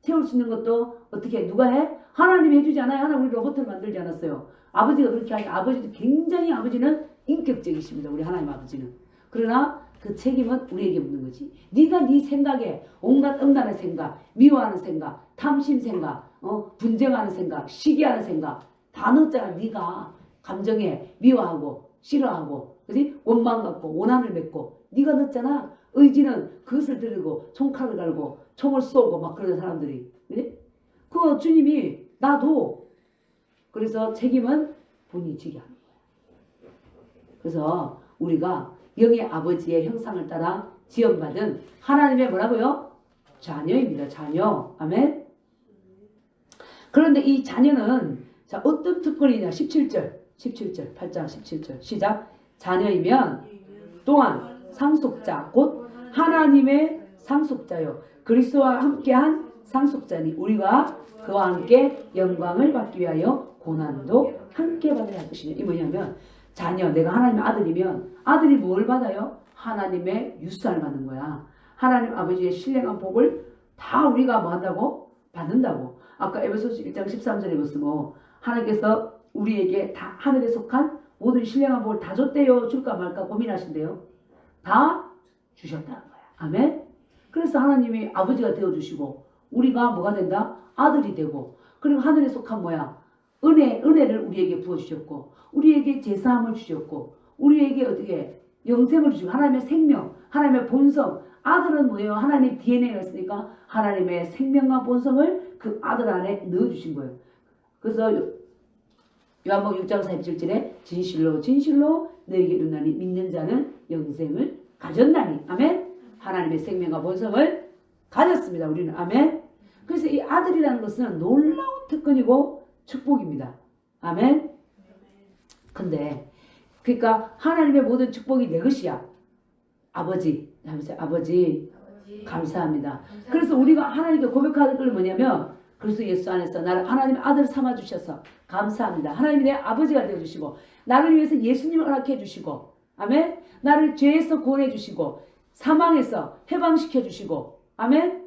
채울 수 있는 것도 어떻게 누가 해? 하나님이 해주지 않아요. 하나님 우리 로봇을 만들지 않았어요. 아버지가 그렇게 하니 아버지도 굉장히 아버지는 인격적이십니다. 우리 하나님 아버지는. 그러나 그 책임은 우리에게 묻는 거지. 네가 네 생각에 온갖 음란한 생각, 미워하는 생각, 탐심 생각, 분쟁하는 생각, 시기하는 생각 다 넣었잖아. 네가 감정에 미워하고 싫어하고 그지? 원망 갖고 원한을 맺고 네가 넣었잖아. 의지는 그것을 들고 총칼을 갈고 총을 쏘고 막 그러는 사람들이 그지? 그 주님이 나도 그래서 책임은 본인이 지게 하는 거야. 그래서 우리가 영의 아버지의 형상을 따라 지원받은 하나님의 뭐라고요? 자녀입니다. 자녀. 아멘. 그런데 이 자녀는 자 어떤 특권이냐? 17절 8장 17절 시작. 자녀이면 또한 상속자 곧 하나님의 상속자요 그리스도와 함께한 상속자니 우리가 그와 함께 영광을 받기 위하여 고난도 함께 받아야 할 것이냐. 이 뭐냐면 자녀 내가 하나님의 아들이면 아들이 뭘 받아요? 하나님의 유산을 받는 거야. 하나님 아버지의 신령한 복을 다 우리가 뭐 한다고? 받는다고. 아까 에베소서 1장 13절에 보시면 하나님께서 우리에게 다 하늘에 속한 모든 신령한 복을 다 줬대요. 줄까 말까 고민하신대요. 다 주셨다는 거야. 아멘. 그래서 하나님이 아버지가 되어주시고 우리가 뭐가 된다? 아들이 되고 그리고 하늘에 속한 뭐야? 은혜를 우리에게 부어주셨고 우리에게 제사함을 주셨고 우리에게 어떻게 영생을 주시고 하나님의 생명, 하나님의 본성 아들은 뭐예요? 하나님 DNA가 있으니까 하나님의 생명과 본성을 그 아들 안에 넣어주신 거예요. 그래서 요한복음 6장 47절에 진실로 진실로 너에게 이르노니 믿는 자는 영생을 가졌나니 아멘. 하나님의 생명과 본성을 가졌습니다. 우리는 아멘. 그래서 이 아들이라는 것은 놀라운 특권이고 축복입니다. 아멘. 근데 그러니까 하나님의 모든 축복이 내 것이야. 아버지 감사합니다. 그래서 우리가 하나님께 고백하는 걸 뭐냐면 그리스도 예수 안에서 나를 하나님의 아들 삼아 주셔서 감사합니다. 하나님이 내 아버지가 되어 주시고 나를 위해서 예수님을 허락해 주시고 아멘. 나를 죄에서 구원해 주시고 사망에서 해방시켜 주시고 아멘.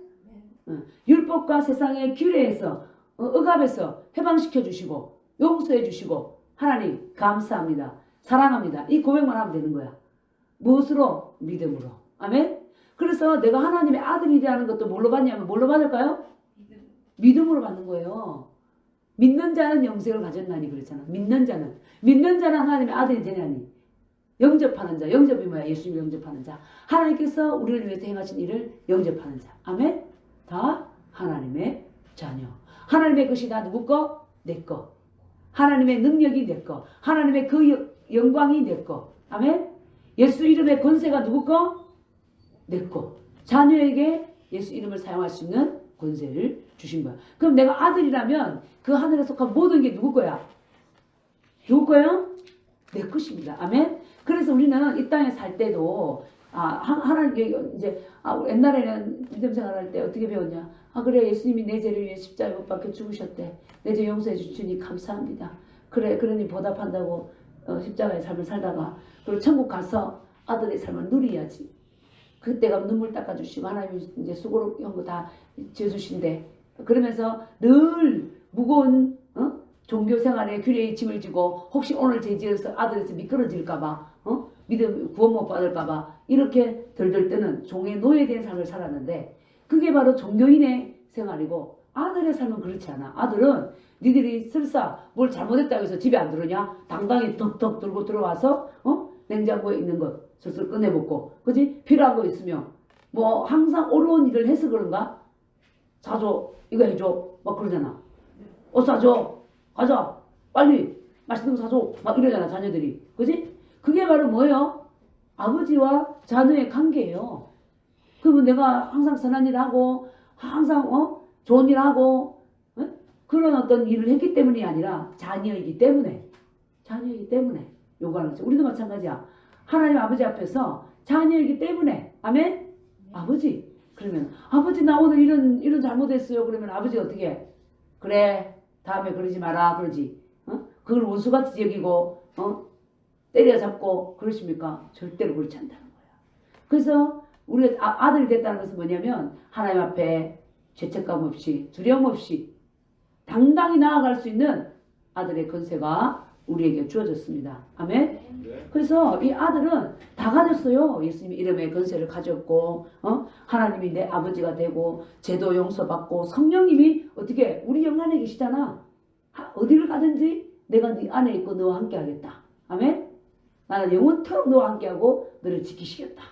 율법과 세상의 규례에서 억압에서 해방시켜 주시고 용서해 주시고 하나님 감사합니다. 사랑합니다. 이 고백만 하면 되는 거야. 무엇으로? 믿음으로. 아멘. 그래서 내가 하나님의 아들이라는 것도 뭘로 받냐면 뭘로 받을까요? 믿음으로 받는 거예요. 믿는 자는 영생을 가졌나니 그랬잖아. 믿는 자는 하나님의 아들이 되냐니. 영접하는 자. 영접이 뭐야? 예수님을 영접하는 자. 하나님께서 우리를 위해서 행하신 일을 영접하는 자. 아멘. 다 하나님의 자녀. 하나님의 것이 다 누구 거? 내 거. 하나님의 능력이 내 거. 하나님의 그 영광이 내 거. 아멘. 예수 이름의 권세가 누구 거? 내 거. 자녀에게 예수 이름을 사용할 수 있는 권세를 주신 거야. 그럼 내가 아들이라면 그 하늘에 속한 모든 게 누구 거야? 누구 거예요? 내 것입니다. 아멘. 그래서 우리는 이 땅에 살 때도 하나님 이제 옛날에는 믿음 생활할 때 어떻게 배웠냐? 그래 예수님이 내 죄를 위해 십자가에 못 박혀 죽으셨대. 내 죄 용서해 주시니 감사합니다. 그래 그러니 보답한다고 십자가의 삶을 살다가 그리고 천국 가서 아들의 삶을 누려야지. 그때가 눈물 닦아주시고 하나님이 이제 수고로 한 거 다 지어주신대. 그러면서 늘 무거운 종교 생활에 규례의 짐을 지고 혹시 오늘 죄지어서 아들에서 미끄러질까봐 믿음 구원 못 받을까봐 이렇게 덜덜 뜨는 종의 노예된 삶을 살았는데 그게 바로 종교인의 생활이고 아들의 삶은 그렇지 않아. 아들은 니들이 설사 뭘 잘못했다고 해서 집에 안 들어오냐? 당당히 덕덕 들고 들어와서 냉장고에 있는 것 슬슬 꺼내 먹고 그지? 필요한 거 있으면 뭐 항상 어려운 일을 해서 그런가? 사줘 이거 해줘 막 그러잖아. 사줘 가자 빨리 맛있는 거 사줘 막 이러잖아 자녀들이. 그지? 그게 바로 뭐예요? 아버지와 자녀의 관계예요. 그러면 내가 항상 선한 일을 하고 항상 좋은 일을 하고 그런 어떤 일을 했기 때문이 아니라 자녀이기 때문에 요구하는 거죠. 우리도 마찬가지야. 하나님 아버지 앞에서 자녀이기 때문에 아멘? 아버지 그러면 아버지 나 오늘 이런 잘못했어요. 그러면 아버지 어떻게 해? 그래 다음에 그러지 마라 그러지. 그걸 원수같이 여기고 때려잡고 그러십니까? 절대로 그렇지 않다는 거야. 그래서 우리가 아들이 됐다는 것은 뭐냐면 하나님 앞에 죄책감 없이 두려움 없이 당당히 나아갈 수 있는 아들의 권세가 우리에게 주어졌습니다. 아멘. 네. 그래서 이 아들은 다 가졌어요. 예수님 이름의 권세를 가졌고 하나님이 내 아버지가 되고 죄도 용서받고 성령님이 어떻게 우리 영 안에 계시잖아. 어디를 가든지 내가 네 안에 있고 너와 함께 하겠다. 아멘. 나는 영원토록 너와 함께하고 너를 지키시겠다.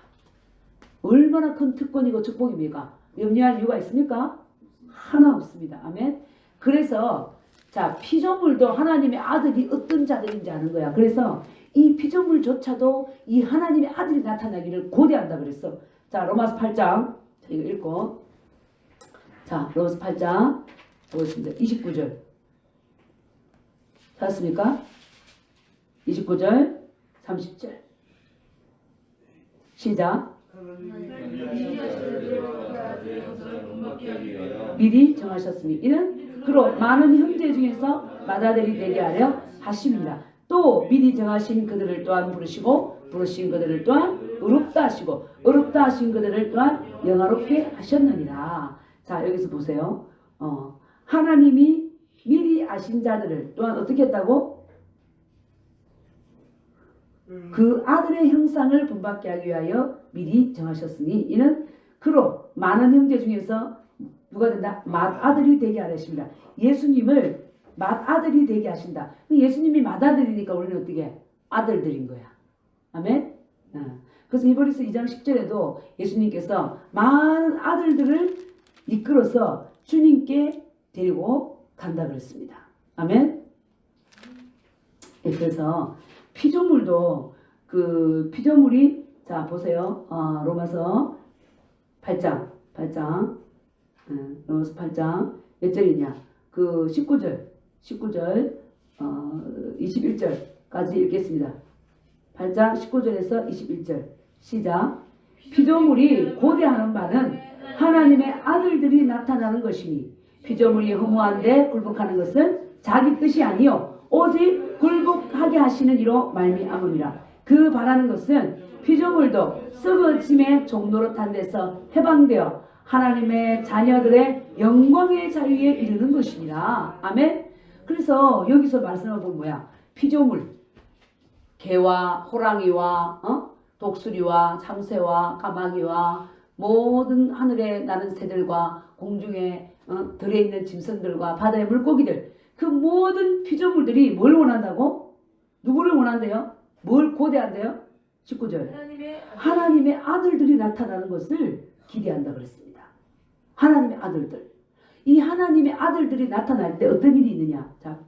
얼마나 큰 특권이고 축복입니까? 염려할 이유가 있습니까? 하나 없습니다. 아멘. 그래서 자 피조물도 하나님의 아들이 어떤 자들인지 아는 거야. 그래서 이 피조물조차도 이 하나님의 아들이 나타나기를 고대한다 그랬어. 자 로마서 8장 이거 읽고 자 로마서 8장 보겠습니다. 29절 찾았습니까? 29절 30절 시작. 미리 정하셨으니 이는 그로 많은 형제 중에서 맏아들이 되게 하려 하십니다. 또 미리 정하신 그들을 또한 부르시고 부르신 그들을 또한 의롭다 하시고 의롭다 하신 그들을 또한 영화롭게 하셨느니라. 자 여기서 보세요. 하나님이 미리 아신 자들을 또한 어떻게 했다고? 그 아들의 형상을 본받게 하기 위하여 미리 정하셨으니 이는 그로 많은 형제 중에서 누가 된다? 맏아들이 되게 하십니다. 예수님을 맏아들이 되게 하신다. 예수님이 맏아들이니까 우리는 어떻게 아들들인 거야. 아멘. 그래서 히브리서 2장 10절에도 예수님께서 많은 아들들을 이끌어서 주님께 데리고 간다 그랬습니다. 아멘. 그래서 피조물도 그 피조물이 자 보세요. 로마서 8장 로마서 8장 몇 절이냐? 그 19절 21절까지 읽겠습니다. 8장 19절에서 21절 시작. 피조물이 고대하는 바는 하나님의 아들들이 나타나는 것이니 피조물이 허무한데 굴복하는 것은 자기 뜻이 아니요 오직 굴복하게 하시는 이로 말미암음이라. 그 바라는 것은 피조물도 썩어짐의 종노릇한 데서 해방되어 하나님의 자녀들의 영광의 자유에 이르는 것이니라. 아멘. 그래서 여기서 말씀을 보면 뭐야? 피조물, 개와 호랑이와 독수리와 참새와 까마귀와 모든 하늘에 나는 새들과 공중에 들에 있는 짐승들과 바다의 물고기들, 그 모든 피조물들이 뭘 원한다고? 누구를 원한대요? 뭘 고대한대요? 19절. 하나님의 아들들이 나타나는 것을 기대한다 그랬습니다. 하나님의 아들들. 이 하나님의 아들들이 나타날 때 어떤 일이 있느냐? 자,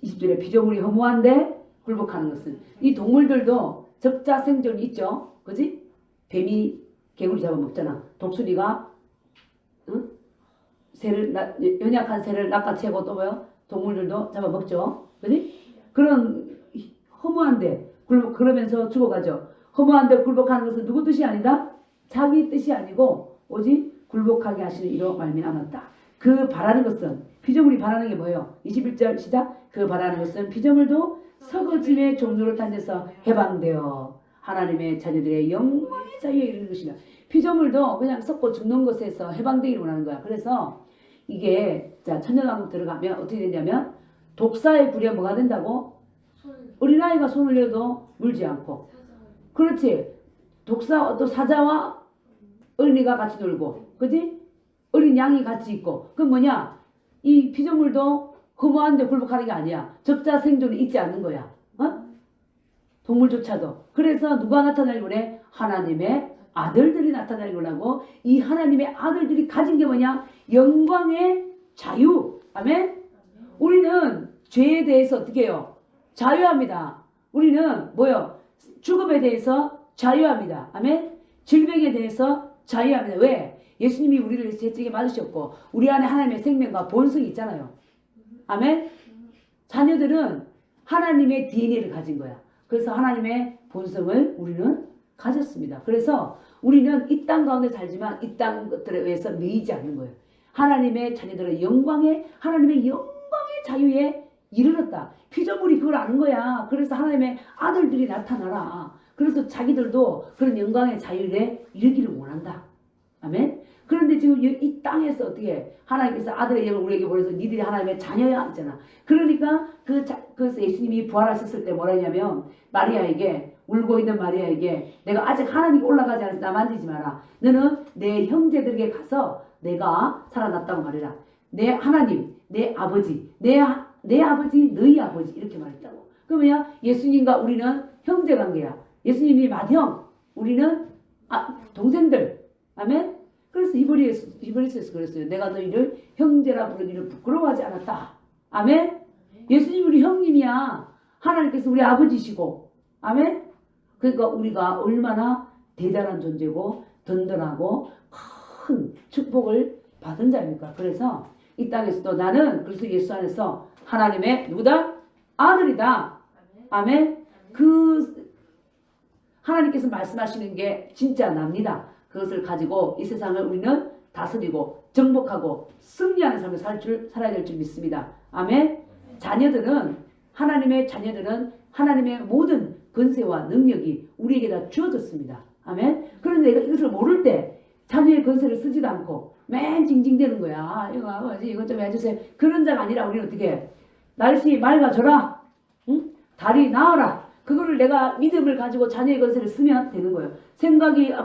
20절에 피조물이 허무한데 굴복하는 것은, 이 동물들도 적자 생존이 있죠. 그지? 뱀이 개구리 잡아먹잖아. 독수리가 연약한 새를 낚아채고 또 뭐요? 동물들도 잡아먹죠. 그지? 그런 허무한데 그러면서 죽어가죠. 허무한데 굴복하는 것은 누구 뜻이 아니다? 자기 뜻이 아니고 오직 굴복하게 하시는 이로 말미암았다. 그 바라는 것은 피조물이 바라는 게 뭐예요? 21절 시작. 그 바라는 것은 피조물도 썩어짐의 종로를 탄 데서 해방되어 하나님의 자녀들의 영광의 자유에 이르는 것이다. 피조물도 그냥 썩고 죽는 것에서 해방되기를 원하는 거야. 그래서 이게 자 천년왕국 들어가면 어떻게 되냐면 독사에 굴에 뭐가 된다고? 어린아이가 손을 내도 물지 않고. 그렇지. 독사 또 사자와 어린이가 같이 놀고, 그지? 어린 양이 같이 있고. 그럼 뭐냐? 이 피조물도 허무한데 굴복하는 게 아니야. 적자 생존이 있지 않는 거야. 어? 동물조차도. 그래서 누가 나타나려고 그래? 하나님의 아들들이 나타나려고 하고, 이 하나님의 아들들이 가진 게 뭐냐? 영광의 자유. 아멘? 우리는 죄에 대해서 어떻게 해요? 자유합니다. 우리는 뭐요? 죽음에 대해서 자유합니다. 아멘? 질병에 대해서 자유합니다. 왜? 예수님이 우리를 죄책에 맞으셨고 우리 안에 하나님의 생명과 본성이 있잖아요. 아멘? 자녀들은 하나님의 DNA를 가진 거야. 그래서 하나님의 본성을 우리는 가졌습니다. 그래서 우리는 이 땅 가운데 살지만 이 땅 것들에 의해서 매이지 않는 거예요. 하나님의 자녀들은 하나님의 영광의 자유에 이르렀다. 피조물이 그걸 아는 거야. 그래서 하나님의 아들들이 나타나라. 그래서 자기들도 그런 영광의 자유에 이르기를 원한다. 아멘? 그런데 지금 이 땅에서 어떻게 하나님께서 아들의 영을 우리에게 보내서 니들이 하나님의 자녀야 했잖아. 그러니까 그래서 예수님이 부활하셨을 때 뭐라 했냐면 마리아에게 울고 있는 마리아에게 내가 아직 하나님께 올라가지 않아서 나 만지지 마라. 너는 내 형제들에게 가서 내가 살아났다고 말해라. 내 하나님, 내 아버지, 내 아버지, 너희 아버지 이렇게 말했다고. 그러면 예수님과 우리는 형제 관계야. 예수님이 맏형, 우리는 동생들. 아멘? 그래서 히브리서에서 그랬어요. 내가 너희를 형제라 부르기를 부끄러워하지 않았다. 아멘? 예수님 우리 형님이야. 하나님께서 우리 아버지시고. 아멘? 그러니까 우리가 얼마나 대단한 존재고 든든하고 큰 축복을 받은 자입니까? 그래서 이 땅에서도 나는 그래서 예수 안에서 하나님의 누구다? 아들이다. 아멘? 하나님께서 말씀하시는 게 진짜 납니다. 그것을 가지고 이 세상을 우리는 다스리고 정복하고 승리하는 삶을 살아야 될 줄 믿습니다. 아멘. 하나님의 자녀들은 하나님의 모든 권세와 능력이 우리에게 다 주어졌습니다. 아멘. 그런데 이것을 모를 때 자녀의 권세를 쓰지도 않고 맨 징징대는 거야. 이거 아버지 이것 좀 해주세요. 그런 자가 아니라 우리는 어떻게 해? 날씨 맑아져라. 응? 달이 나와라. 그거를 내가 믿음을 가지고 자녀의 권세를 쓰면 되는 거예요.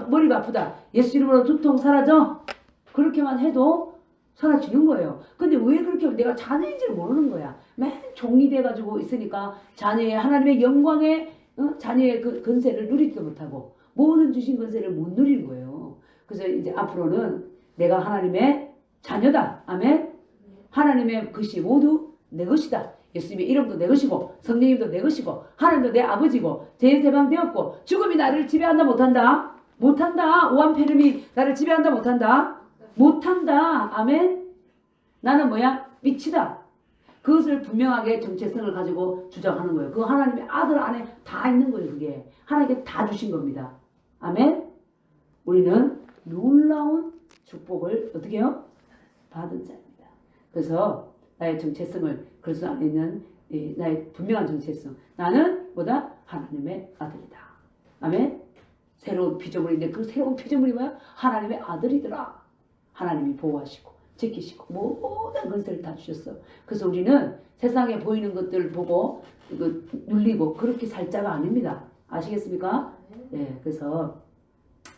머리가 아프다. 예수 이름으로 두통 사라져. 그렇게만 해도 사라지는 거예요. 근데 왜 그렇게 하면 내가 자녀인지를 모르는 거야. 맨 종이 돼가지고 있으니까 하나님의 영광의 자녀의 그 권세를 누리지도 못하고 모든 주신 권세를 못 누리는 거예요. 그래서 이제 앞으로는 내가 하나님의 자녀다. 아멘. 하나님의 것이 모두 내 것이다. 예수님의 이름도 내 것이고 성령님도 내 것이고 하나님도 내 아버지고 죄에 해방되었고 죽음이 나를 지배한다 못한다? 못한다. 오한폐렴이 나를 지배한다 못한다? 못한다. 아멘. 나는 뭐야? 빛이다. 그것을 분명하게 정체성을 가지고 주장하는 거예요. 그 하나님의 아들 안에 다 있는 거예요. 그게 하나님께 다 주신 겁니다. 아멘. 우리는 놀라운 축복을 어떻게 해요? 받은 자입니다. 그래서 나의 정체성을 그리스도 안에 있는 나의 분명한 정체성. 나는 뭐다? 하나님의 아들이다. 아멘. 새로운 피조물인데 그 새로운 피조물이 뭐야? 하나님의 아들이더라. 하나님이 보호하시고 지키시고 모든 권세를 다 주셨어. 그래서 우리는 세상에 보이는 것들을 보고 눌리고 그렇게 살 자가 아닙니다. 아시겠습니까? 네. 그래서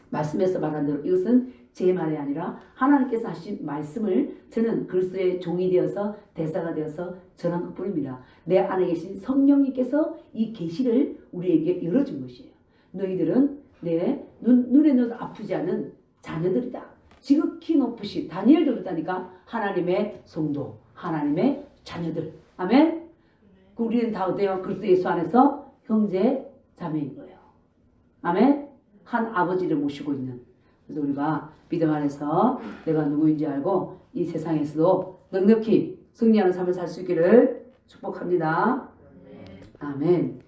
말씀에서 말한 대로 이것은 제 말이 아니라 하나님께서 하신 말씀을 저는 그리스도의 종이 되어서 대사가 되어서 전한 것뿐입니다. 내 안에 계신 성령님께서 이 계시를 우리에게 열어준 것이에요. 너희들은 내 눈에 넣어도 아프지 않은 자녀들이다. 지극히 높으신 다니엘도 그랬다니까. 하나님의 성도, 하나님의 자녀들. 아멘. 우리는 다 어때요? 그리스도 예수 안에서 형제 자매인 거예요. 아멘. 한 아버지를 모시고 있는 그래서 우리가 믿음 안에서 내가 누구인지 알고 이 세상에서도 넉넉히 승리하는 삶을 살 수 있기를 축복합니다. 아멘.